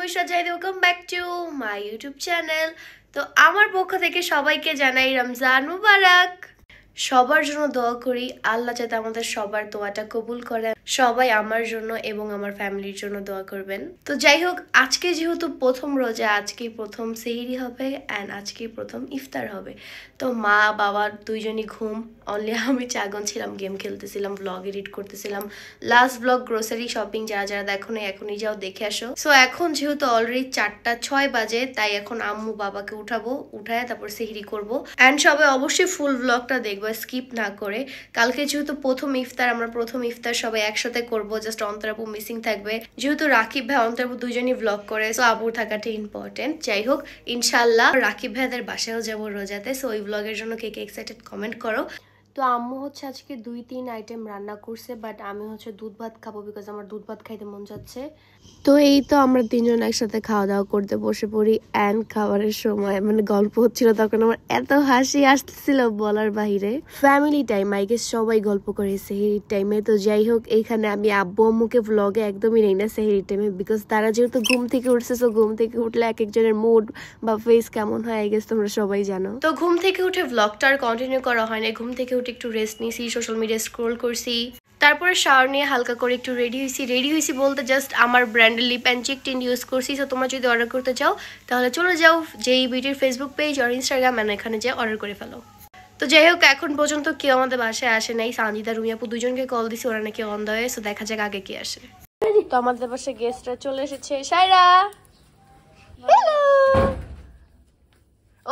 Bushra Zahid, welcome back to my YouTube channel. তো আমার পক্ষ থেকে সবাইকে জানাই রমজান মুবারক। সবার জন্য দোয়া করি আল্লাহ যাতে আমাদের সবার দোয়াটা কবুল করে। সবাই আমার জন্য এবং আমার ফ্যামিলির জন্য দোয়া করবেন। তো যাই হোক, আজকে যেহেতু প্রথম রোজা, আজকেই প্রথম সেহরি হবে অ্যান্ড আজকেই প্রথম ইফতার হবে। তো মা বাবা দুইজনই ঘুম, অনলি আমি জাগন ছিলাম, গেম খেলতেছিলাম, ব্লগ এডিট করতেছিলাম। লাস্ট ব্লগ গ্রোসারি শপিং যারা যারা দেখো না এখনই যাও দেখে আসো। সো এখন যেহেতু অলরেডি 4:06 বাজে, তাই এখন আম্মু বাবাকে উঠাবো, উঠায় তারপর সেহরি করবো। অ্যান্ড সবাই অবশ্যই ফুল ব্লগটা দেখবো, স্কিপ না করে। কালকে যেহেতু প্রথম ইফতার, আমরা প্রথম ইফতার সবাই একসাথে করবো, জাস্ট অন্তরাবু মিসিং থাকবে। যেহেতু রাকিব ভাই অন্তরাবু দুইজনই ব্লগ করে, সো আবুর থাকাটা ইম্পর্টেন্ট। যাই হোক, ইনশাল্লাহ রাকিব ভাইদের বাসায়ও যাবো রোজাতে। সো ওই ব্লগের জন্য কে কে এক্সাইটেড কমেন্ট করো। তো আম্মু হচ্ছে আজকে 2-3 আইটেম রান্না করছে, বাট আমি হচ্ছে দুধ ভাত খাবো, বিকজ আমার দুধ ভাত খাইতে মন যাচ্ছে। তো এই তো আমরা তিনজন একসাথে খাওয়া দাওয়া করতে বসে পড়ি। অ্যান্ড খাবারের সময় মানে গল্প হচ্ছিল, তখন আমার এত হাসি আসতেছিল বলার বাহিরে। ফ্যামিলি টাইম, আই গেস সবাই গল্প করে সেহরির টাইমে। তো যাই হোক, এইখানে আমি আব্বু আম্মুকে ভ্লগে একদমই নেই না সেহরির টাইমে, বিকজ তারা যেহেতু ঘুম থেকে উঠছে। সো ঘুম থেকে উঠলে এক একজনের মুড বা ফেস কেমন হয় আই গেস তোমরা সবাই জানো। তো ঘুম থেকে উঠে ভ্লগটা আর কন্টিনিউ করা হয় না। ঘুম থেকে একটু রেস্ট নিয়েছি, সোশ্যাল মিডিয়া স্ক্রোল করছি, তারপরে শাওয়ার নিয়ে হালকা করে একটু রেডি হয়েছি বলতে জাস্ট আমার ব্র্যান্ডের lip and cheek tint use করছি। তো তোমরা যদি অর্ডার করতে চাও তাহলে চলে যাও যেই বিউটির ফেসবুক পেজ আর ইনস্টাগ্রাম, মানে এখানে যে অর্ডার করে ফেলো। তো যাই হোক, এখন পর্যন্ত কেউ আমাদের বাসায় আসে নাই। সানজিদা রুমি আপু দুজনকে কল দিছি, ওরা নাকি অন দ্য ওয়ে। সো দেখা যাক আগে কি আসে। তো আমাদের বাসায় গেস্টরা চলে এসেছে। সায়রা, হ্যালো।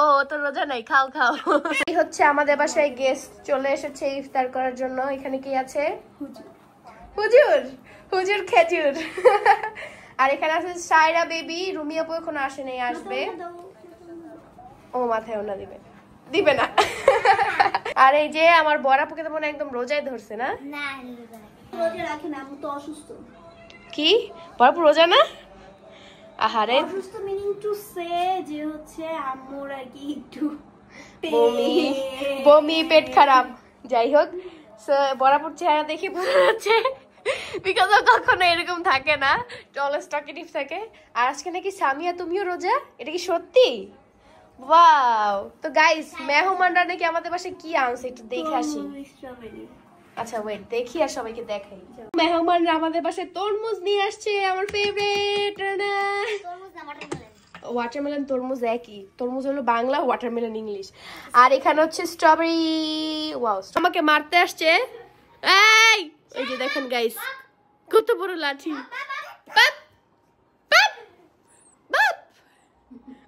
ও তো রোজা নাই, খাও খাও। এই হচ্ছে আমাদের বাসায় গেস্ট চলে এসেছে ইফতার করার জন্য। এখানে কি আছে? হুজুর, হুজুর খেজুর। আর এখানে আছে সায়রা বেবি। রুমি আপু এখন আসে নাই, আসবে। ও মাথায় ওনা দিবে, দিবে না। আর এই যে আমার বড় আপুকে তো মনে একদম রোজায় ধরছে না? না রোজা রাখি না, আমি তো অসুস্থ। কি বড় আপু রোজা না? আহারে, অসুস্থ মিনিং টু সে যে হচ্ছে আম্মুর আর কি একটু বমি পেট খারাপ। যাই হোক, বরাবর চেহারা দেখে বোঝা যাচ্ছে, বিকজ কখনো এরকম থাকে না, অলওয়েজ টকেটিভ থাকে। আর আজকে নাকি সামিয়া তুমিও রোজা, এটা কি সত্যি? ওয়াও। তো গাইস, মেহমানরা নাকি আমাদের বাসায় কি আনছে একটু দেখে আসি। আচ্ছা ওয়েট, দেখি আর সবাইকে দেখাই। মেহমানরা আমাদের বাসায় তরমুজ নিয়ে আসছে, আমার ফেভারিট। ওয়াটারমেলন তরমুজ একই, তরমুজ হলো বাংলা, ওয়াটারমেলন ইংলিশ। আর এখানে হচ্ছে স্ট্রবেরি। ওয়াও, আমাকে মারতে আসছে। এই ওই যে দেখেন গাইস, কত বড় লাঠি। বাপ বাপ বাপ,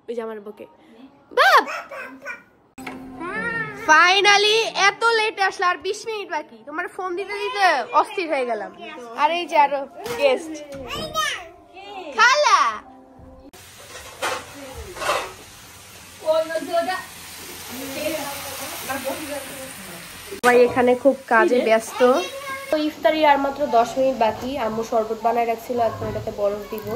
ওই যে আমার বকে বাপ। ফাইনালি এত লেট আসলো, আর 20 মিনিট বাকি। তোমার ফোন দিতে দিতে অস্থির হয়ে গেলাম। আর এই যে আরো গেস্ট, খালা। সবাই এখানে খুব কাজে ব্যস্ত। তো ইফতারি আর মাত্র 10 মিনিট বাকি। আম্মু শরবত বানায় রাখছিল, এখন এটাতে বরফ দিব।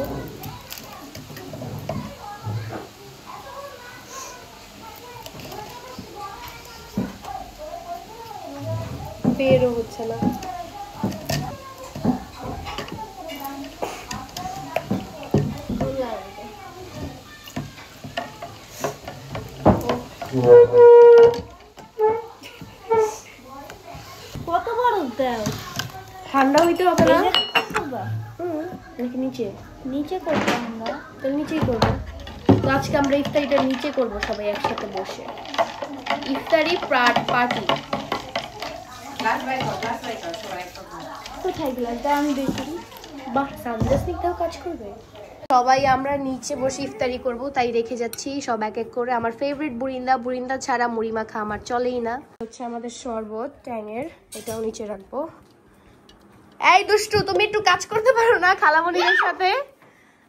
বেরও হচ্ছে না। কত বড় দাও, ঠান্ডা হইতে হবে না? নাকি নিচে? নিচে করবো আমরা, তো নিচেই করবো। তো আজকে আমরা ইফতারিটা নিচে করবো সবাই একসাথে বসে। ইফতারি পার্টি। কোথায় গ্লাসটা আমি দেখি। বাহ, সানগ্লাস নিতেও কাজ করবে। সবাই আমরা নিচে বসে ইফতারি করব, তাই রেখে যাচ্ছি সব এক এক করে। আমার ফেভারিট বুরিন্দা ছাড়া মুড়ি মাখা আমার চলেই না। হচ্ছে আমাদের শরবত ট্যাঙের, এটাও নিচে রাখবো। এই দুষ্টু, তুমি একটু কাজ করতে পারো না খালামণিদের সাথে?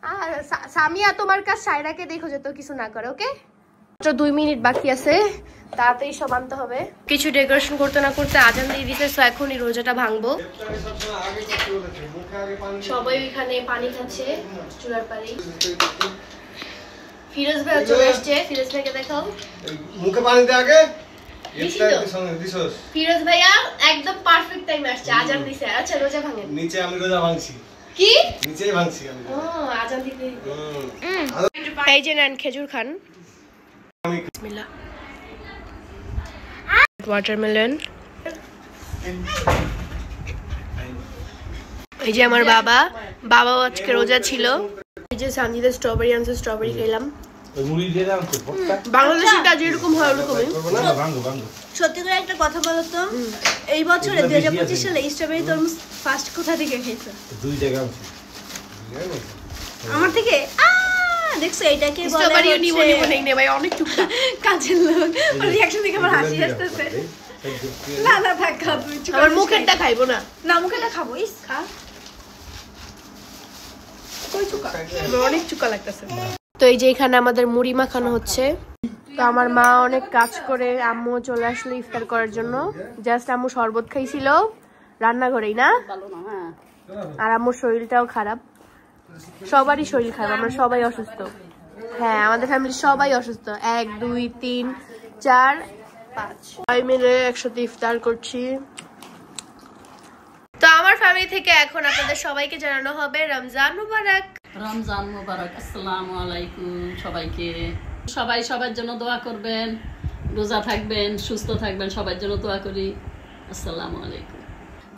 আর সামিয়া, তোমার কাজ সায়রাকে দেখো যত কিছু না করে, ওকে? 2 মিনিট বাকি আছে, তাড়াতাড়ি সব আনতে হবে। কিছু ডেকোরেশন করতে না করতে আজান দিয়ে দিতে। সো এখনই রোজাটা ভাঙবো। সবাই এখানে পানি খাচ্ছে চুলার পানি। ফিরোজ ভাই চলে আসছে, ফিরোজ ভাইকে দেখাও। মুখে পানি দে আগে। ফিরোজ ভাইয়া একদম পারফেক্ট টাইমে আসছে, আজান দিছে। আচ্ছা রোজা ভাঙেন। নিচে আমি রোজা ভাঙছি। কি নিচেই ভাঙছি আমি। ও আজান দিতে হুম। এই যে নেন খেজুর খান বিসমিল্লাহ ওয়াটারমেলন এই যে আমার বাবাও আজকে রোজা ছিল এই যে সানজিদা স্ট্রবেরি আনছে স্ট্রবেরি খেলাম ওই মুড়ি দিয়ে দাও তো পটকা বাংলাদেশি কাজ যেরকম হয় ওরকমই ভাঙো ভাঙো সত্যি করে একটা কথা বলো তো, এই বছরে 2025 সালে স্ট্রবেরি তরমুজ ফার্স্ট কোথা থেকে খেয়েছো? দুই জায়গা আছে আমার থেকে দেখছো এটাকে বলে স্ট্রবেরিও নিব হচ্ছে নিব নেই নে ভাই অনেক টুকটা কাজের লোক। ওর রিঅ্যাকশন দেখে আমার হাসি আসতেছে। না না থাক খাবো, আমার মুখেরটা খাইবো না না মুখেটা খাবো। ইস খা। কই চুকা? আমার অনেক চুকা লাগতেছে তো এই যে এখানে আমাদের মুড়ি মাখানো হচ্ছে তো আমার মা অনেক কাজ করে আম্মু চলে আসলো ইফতার করার জন্য জাস্ট আম্মু শরবত খাইছিল রান্নাঘরেই না আর আম্মুর শরীরটাও খারাপ সবারই শরীর খারাপ আমরা সবাই অসুস্থ হ্যাঁ আমাদের ফ্যামিলি সবাই অসুস্থ 1 2 3 4 5 সবাই মিলে একসাথে ইফতার করছি তো আমার ফ্যামিলি থেকে এখন আপনাদের সবাইকে জানানো হবে রমজান মুবারক রমজান মোবারক। আসসালামু আলাইকুম সবাইকে। সবাই সবার জন্য দোয়া করবেন, রোজা থাকবেন, সুস্থ থাকবেন, সবার জন্য দোয়া করি। আসসালামু আলাইকুম।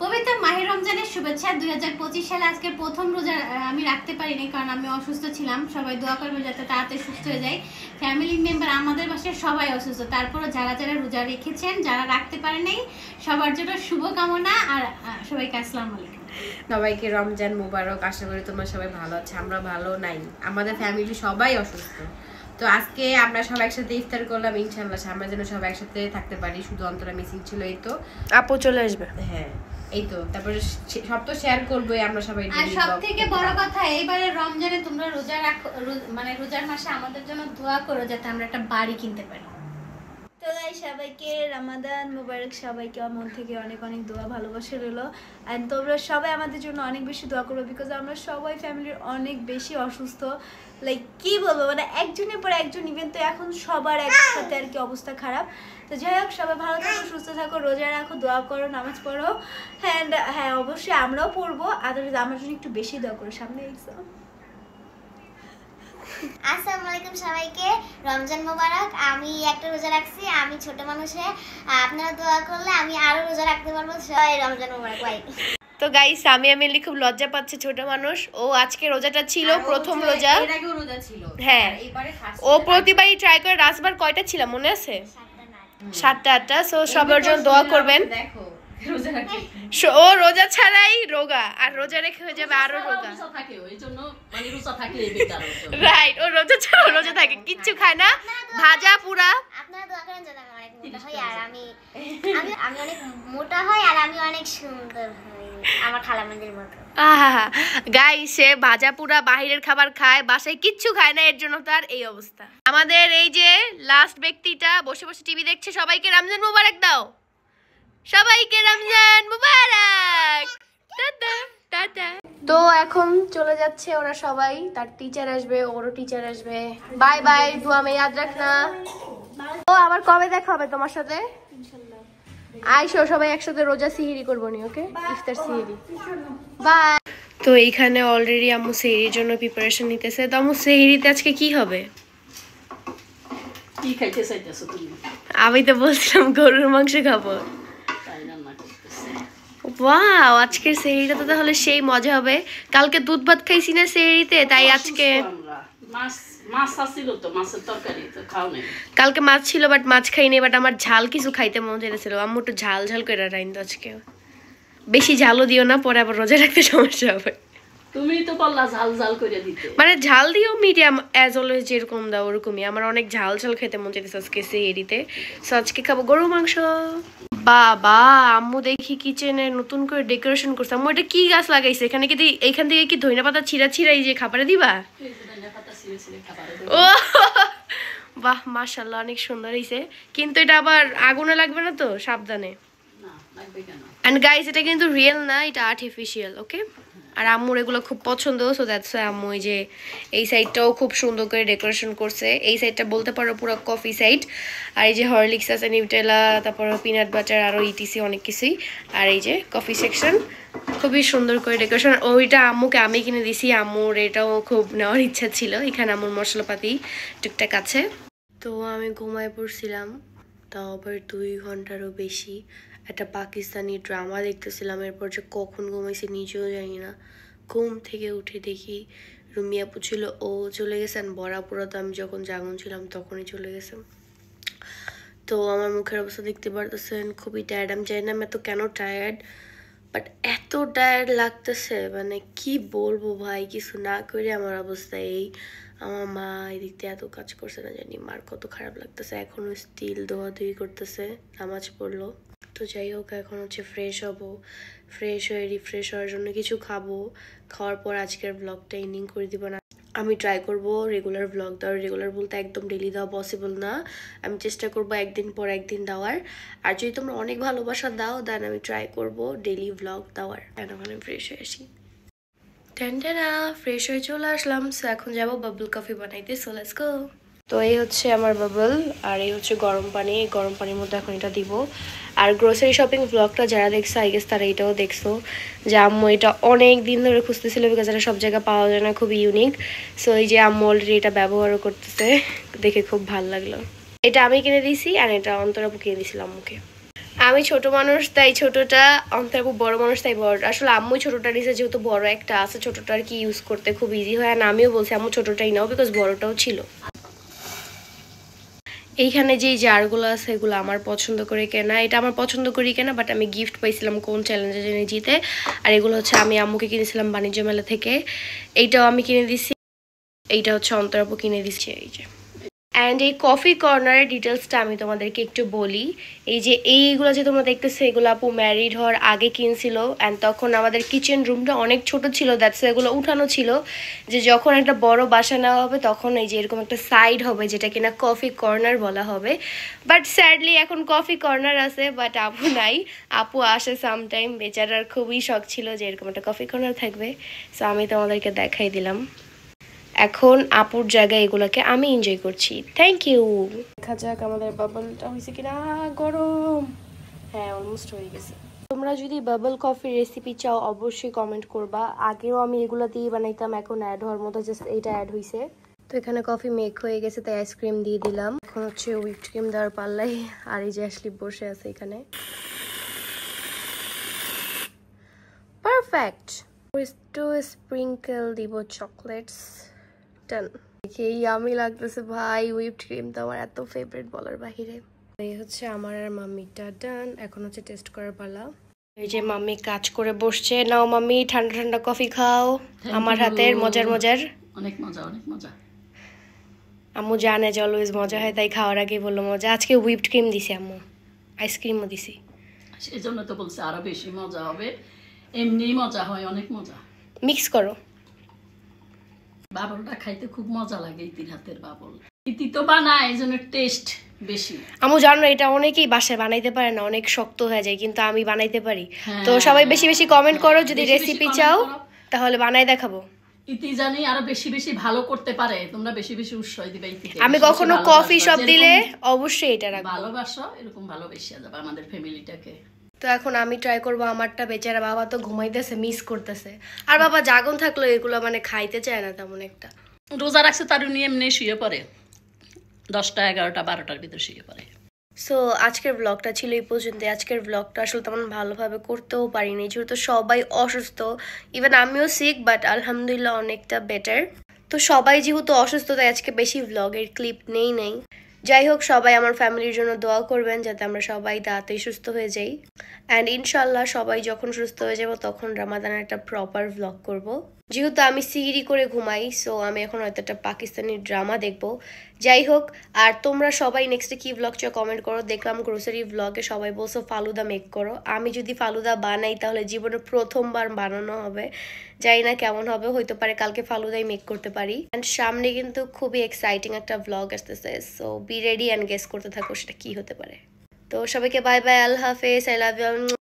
পবিত্র মাহে রমজানের শুভেচ্ছা। 2025 সালে আজকে প্রথম রোজা আমি রাখতে পারিনি কারণ আমি অসুস্থ ছিলাম। সবাই দোয়া করবে যাতে তাড়াতাড়ি সুস্থ হয়ে যায়। ফ্যামিলি মেম্বার আমাদের বাসায় সবাই অসুস্থ, তারপরও যারা যারা রোজা রেখেছেন, যারা রাখতে পারে নাই, সবার জন্য শুভকামনা। আর সবাইকে আসসালামু আলাইকুম। সবাইকে রমজান মুবারক। আশা করি তোমরা সবাই ভালো আছো, আমরা ভালো নাই, আমাদের ফ্যামিলি সবাই অসুস্থ। তো আজকে আমরা সবাই একসাথে ইফতার করলাম, ইনশাআল্লাহ আমরা যেন সবাই একসাথে থাকতে পারি। শুধু অন্তরা মিসিং ছিল, এই তো আপু চলে আসবে হ্যাঁ এই তো তারপরে সব তো শেয়ার করবোই আমরা সবাই। আর সবথেকে বড় কথা এইবারে রমজানে তোমরা রোজা রাখো, মানে রোজার মাসে আমাদের জন্য দোয়া করো যাতে আমরা একটা বাড়ি কিনতে পারি। তো গাইস সবাইকে রমাদান মুবারক, সবাইকে আমার মন থেকে অনেক অনেক দোয়া ভালোবাসা রইলো। অ্যান্ড তোমরা সবাই আমাদের জন্য অনেক বেশি দোয়া করবে, বিকজ আমরা সবাই ফ্যামিলির অনেক বেশি অসুস্থ। লাইক কি বলবো, মানে একজনের পর একজন ইভেন তো এখন সবার একসাথে আর কি অবস্থা খারাপ। তো যাই হোক সবাই ভালো থাকো, সুস্থ থাকো, রোজা রাখো, দোয়া করো, নামাজ পড়ো। অ্যান্ড হ্যাঁ অবশ্যই আমরাও পড়বো, আদারওয়াইজ আমার জন্য একটু বেশি দোয়া করো, সামনে এক্সাম। আসসালামু আলাইকুম সবাইকে, রমজান মোবারক। আমি একটা রোজা রাখছি, আমি ছোট মানুষে, আপনারা দোয়া করলে আমি আরো রোজা রাখতে পারবো। সবাই রমজান মোবারক ভাই। তো গাইস সামিয়া মিলি খুব লজ্জা পাচ্ছে, ছোট মানুষ ও। আজকে রোজাটা ছিল প্রথম রোজা, এর আগেও রোজা ছিল হ্যাঁ এবারে ফার্স্ট ও প্রতিবারই ট্রাই করে। রাতবার কয়টা ছিল মনে আছে? 7টা 8টা। সো সবার জন্য দোয়া করবেন। দেখো রোজা রাখি ও রোজা ছাড়াই রোগা, আর রোজা রেখে হয়ে যাবে আরো রোগা। রোজা থাকে ওই জন্য, মানে রোজা থাকলে বেটার হতো। রাইট, ও রোজা ছাড়া রোজা থাকে, কিচ্ছু খায় না, ভাজা পুরা। আপনারা দোয়া করেন যেন আমি অনেক মোটা হই, আর আমি আমি অনেক মোটা হই, আর আমি অনেক সুন্দর হই আমার খালামাদের মতো। আহা গাইস, সে ভাজা পুরা বাহিরের খাবার খায়, বাসায় কিচ্ছু খায় না, এর জন্য তার এই অবস্থা। আমাদের এই যে লাস্ট ব্যক্তিটা বসে বসে টিভি দেখছে, সবাইকে রমজান মুবারক দাও, সবাইকে রমজান মুবারক, টাটা টাটা। তো এখন চলে যাচ্ছে ওরা সবাই, তার টিচার আসবে, ওরও টিচার আসবে। বাই বাই, দুয়া মে ইয়াদ রাখনা। ও আবার কবে দেখা হবে তোমার সাথে? আইসো সবাই একসাথে রোজা সিহিরি করবো নি, ওকে? ইফতার সিহিরি। বাই। তো এইখানে অলরেডি আম্মু সেহরির জন্য প্রিপারেশন নিতেছে। তো আম্মু সেহরিতে আজকে কি হবে? কি খাইতে চাইতেছো তুমি? আমি তো বলছিলাম গরুর মাংস খাবো। তাই রান্না করতেছি। ওয়াও, আজকের সেহরিটা তো তাহলে সেই মজা হবে। কালকে দুধ ভাত খাইছি না সেহরিতে, তাই আজকে আমরা মাছ আসছিল তো, মাছের তরকারি তো খাও নাই। কালকে মাছ ছিল বাট মাছ খাইনি। বাট আমার ঝাল কিছু খাইতে মন চাইতেছিল, আম্মু একটু ঝাল ঝাল করে রাইন্দো আজকে। বেশি ঝালও দিও না, পরে আবার রোজা রাখতে সমস্যা হবে। তুমি তো বললা ঝাল ঝাল করে দিতে। মানে ঝাল দিও মিডিয়াম, অ্যাজ অলওয়েজ যেরকম দাও ওরকমই। আমার অনেক ঝাল ঝাল খেতে মন চাইতেছে আজকে সেহরিতে। সো আজকে খাবো গরু মাংস। বাবা, আম্মু দেখি কিচেনে নতুন করে ডেকোরেশন করছে। আম্মু এটা কি গাছ লাগাইছে? এখানে কি এইখান থেকে কি ধইনা পাতা ছিঁড়া ছিঁড়াই যে খাবারে দিবা? ও বাহ, মাশাআল্লাহ, অনেক সুন্দর হইছে। কিন্তু এটা আবার আগুনে লাগবে না তো, সাবধানে। না লাগবে কেন? এন্ড গাইস, এটা কিন্তু রিয়েল না, এটা আর্টিফিশিয়াল, ওকে? আর আম্মুর এগুলো খুব পছন্দ, সো দ্যাটস ওয়াই আম্মু এই যে এই সাইডটাও খুব সুন্দর করে ডেকোরেশন করছে। এই সাইডটা বলতে পারো পুরো কফি সাইড। আর এই যে হরলিক্স আছে, নিউটেলা, তারপর পিনাট বাটার, আরও ইটিসি অনেক কিছুই। আর এই যে কফি সেকশন খুবই সুন্দর করে ডেকোরেশন। ওইটা আম্মুকে আমি কিনে দিছি, আম্মুর এটাও খুব নেওয়ার ইচ্ছা ছিল। এখানে আম্মুর মশলাপাতি টুকটাক আছে। তো আমি ঘুমায় পড়ছিলাম, তাও আবার 2 ঘন্টারও বেশি। একটা পাকিস্তানি ড্রামা দেখতেছিলাম, এরপর যে কখন ঘুমাইছি নিজেও জানি না। ঘুম থেকে উঠে দেখি রুমি আপু ছিল, ও চলে গেছেন। বরাপুরা তো আমি যখন জাগন ছিলাম তখনই চলে গেছেন। তো আমার মুখের অবস্থা দেখতে পারতেছেন, খুবই টায়ার্ড। আমি জানি না আমি এত কেন টায়ার্ড, বাট এত টায়ার্ড লাগতেছে, মানে কি বলবো ভাই, কিছু না করে আমার অবস্থা এই। আমার মা এদিক দিয়ে এত কাজ করছে না জানি, মার কত খারাপ লাগতেছে। এখনো স্টিল ধোয়াধুয়ি করতেছে, নামাজ পড়লো। তো যাই হোক, এখন হচ্ছে ফ্রেশ হব, ফ্রেশ হয়ে রিফ্রেশ হওয়ার জন্য কিছু খাবো। খাওয়ার পর আজকের ব্লগটা এন্ডিং করে দিব না। আমি ট্রাই করব রেগুলার ব্লগ দেওয়ার। রেগুলার বলতে একদম ডেলি দেওয়া পসিবল না, আমি চেষ্টা করব একদিন পর একদিন দেওয়ার। আর যদি তোমরা অনেক ভালোবাসা দাও দেন আমি ট্রাই করব ডেলি ব্লগ দেওয়ার। এখন আমি ফ্রেশ হয়ে আসি। টেনটেনা ফ্রেশ হয়ে চলে আসলাম। সো এখন যাবো বাবল কফি বানাইতে। So let's go. তো এই হচ্ছে আমার বাবল, আর এই হচ্ছে গরম পানি। গরম পানির মধ্যে এখন এটা দিব। আর গ্রোসারি শপিং ব্লগটা যারা দেখছো আই গেস তারা এটাও দেখছো, যে আম্মু এটা অনেক দিন ধরে খুঁজতেছিল, বিকজ এটা সব জায়গায় পাওয়া যায় না, খুবই ইউনিক। সো এই যে আম্মু অলরেডি এটা ব্যবহারও করতেছে, দেখে খুব ভালো লাগলো। এটা আমি কিনে দিয়েছি, আর এটা অন্তরাপু কিনে দিয়েছিলাম আম্মুকে। আমি ছোট মানুষ তাই ছোটটা, অন্তরাপু বড় মানুষ তাই বড়। আসলে আম্মু ছোটটা দিয়েছে যেহেতু বড় একটা আছে, ছোটটা আর কি ইউজ করতে খুব ইজি হয়। আর আমিও বলছি আম্মু ছোটটাই নাও, বিকজ বড়টাও ছিল। এইখানে যেই জারগুলো আছে এগুলো আমার পছন্দ করে কেনা, এটা আমার পছন্দ করি কেনা, বাট আমি গিফট পাইছিলাম কোন চ্যালেঞ্জে জেনে জিতে। আর এগুলো হচ্ছে আমি আম্মুকে কিনেছিলাম বাণিজ্য মেলা থেকে। এইটাও আমি কিনে দিচ্ছি, এইটা হচ্ছে অন্তরাপু কিনে দিচ্ছে। এই যে অ্যান্ড এই কফি কর্নারের ডিটেলসটা আমি তোমাদেরকে একটু বলি। এই যে এইগুলো যে তোমরা দেখতেছো, এগুলো আপু ম্যারিড হওয়ার আগে কিনছিল। অ্যান্ড তখন আমাদের কিচেন রুমটা অনেক ছোট ছিল, দ্যাটস এগুলো উঠানো ছিল, যে যখন একটা বড় বাসা নেওয়া হবে তখন এই যে এরকম একটা সাইড হবে যেটা কিনা কফি কর্নার বলা হবে। বাট স্যাডলি এখন কফি কর্নার আছে, বাট আপু নাই। আপু আসে সামটাইম, বেচারার খুবই শখ ছিল যে এরকম একটা কফি কর্নার থাকবে। সো আমি তোমাদেরকে দেখাই দিলাম। এখন আপুর জায়গায় এগুলোকে আমি এনজয় করছি। Thank you. দেখা যাক আমাদের বাবলটা হয়েছে কিনা। গরম, হ্যাঁ অলমোস্ট হয়ে গেছে। তোমরা যদি বাবল কফি রেসিপি চাও অবশ্যই কমেন্ট করবা। আগেও আমি এগুলো দিয়ে বানাইতাম, এখন অ্যাড হওয়ার মতো জাস্ট এটা অ্যাড হয়েছে। তো এখানে কফি মেক হয়ে গেছে, তাই আইসক্রিম দিয়ে দিলাম। এখন হচ্ছে হুইপড ক্রিম দেওয়ার পাল্লাই। আর এই যে আসলি বসে আছে এখানে। পারফেক্ট। টু স্প্রিঙ্কেল দিব চকলেটস। ডান। দেখে ইয়ামি লাগতেছে ভাই, হুইপড ক্রিম তো আমার এত ফেভারিট বলার বাহিরে। এই হচ্ছে আমার আর মাম্মিটা ডান। এখন হচ্ছে টেস্ট করার পালা। এই যে মাম্মি কাজ করে বসছে। নাও মাম্মি ঠান্ডা ঠান্ডা কফি খাও আমার হাতের, মজার মজার। অনেক মজা, অনেক মজা। আম্মু জানে যে অলওয়েজ মজা হয়, তাই খাওয়ার আগেই বললো মজা। আজকে হুইপড ক্রিম দিছি আম্মু, আইসক্রিমও দিছি। সেই জন্য তো বলছে আরো বেশি মজা হবে। এমনি মজা হয়, অনেক মজা। মিক্স করো। বাবলটা খাইতে খুব মজা লাগে, ইতির হাতের বাবল। ইতি তো বানায়, এই জন্য টেস্ট বেশি। আম্মু জানো এটা অনেকেই বাসায় বানাইতে পারে না, অনেক শক্ত হয়ে যায়, কিন্তু আমি বানাইতে পারি। তো সবাই বেশি বেশি কমেন্ট করো, যদি রেসিপি চাও তাহলে বানাই দেখাবো। ইতি জানি আরো বেশি বেশি ভালো করতে পারে, তোমরা বেশি বেশি উৎসাহ দিবে ইতিকে। আমি কখনো কফি শপ দিলে অবশ্যই এটা রাখবো। ভালোবাসো, এরকম ভালোবেসে যাবে আমাদের ফ্যামিলিটাকে। তো এখন আমি ট্রাই করবো আমারটা। বেচারা বাবা তো ঘুমাইতেছে, মিস করতেছে। আর বাবা জাগন থাকলো এগুলো মানে খাইতে চায় না তেমন একটা। রোজা রাখছে তার উনি এমনি শুয়ে পড়ে 10টা 11টা 12টার ভিতরে শুয়ে পড়ে। সো আজকের ব্লগটা ছিল এই পর্যন্ত। আজকের ব্লগটা আসলে তেমন ভালোভাবে করতেও পারিনি, যেহেতু সবাই অসুস্থ। ইভেন আমিও সিক, বাট আলহামদুলিল্লাহ অনেকটা বেটার। তো সবাই যেহেতু অসুস্থ তাই আজকে বেশি ব্লগের ক্লিপ নেই। যাই হোক, সবাই আমার ফ্যামিলির জন্য দোয়া করবেন যাতে আমরা সবাই তাড়াতাড়ি সুস্থ হয়ে যাই। অ্যান্ড ইনশাল্লাহ সবাই যখন সুস্থ হয়ে যাব তখন রামাদানের একটা প্রপার ব্লগ করব। যেহেতু আমি সিঁড়ি করে ঘুমাই, সো আমি এখন হয়তো একটা পাকিস্তানি ড্রামা দেখবো। যাই হোক, আর তোমরা সবাই নেক্সটে কি ব্লগ চাও কমেন্ট করো। দেখলাম গ্রোসারি ব্লগে সবাই বলছো ফালুদা মেক করো। আমি যদি ফালুদা বানাই তাহলে জীবনে প্রথমবার বানানো হবে, জানি না কেমন হবে, হইতে পারে কালকে ফালুদাই মেক করতে পারি। অ্যান্ড সামনে কিন্তু খুবই এক্সাইটিং একটা ব্লগ আসতেছে, so be ready and guess করতে থাকো সেটা কি হতে পারে। তো সবাইকে বাই বাই, আল্লাহ হাফেজ, আই লাভ ইউ।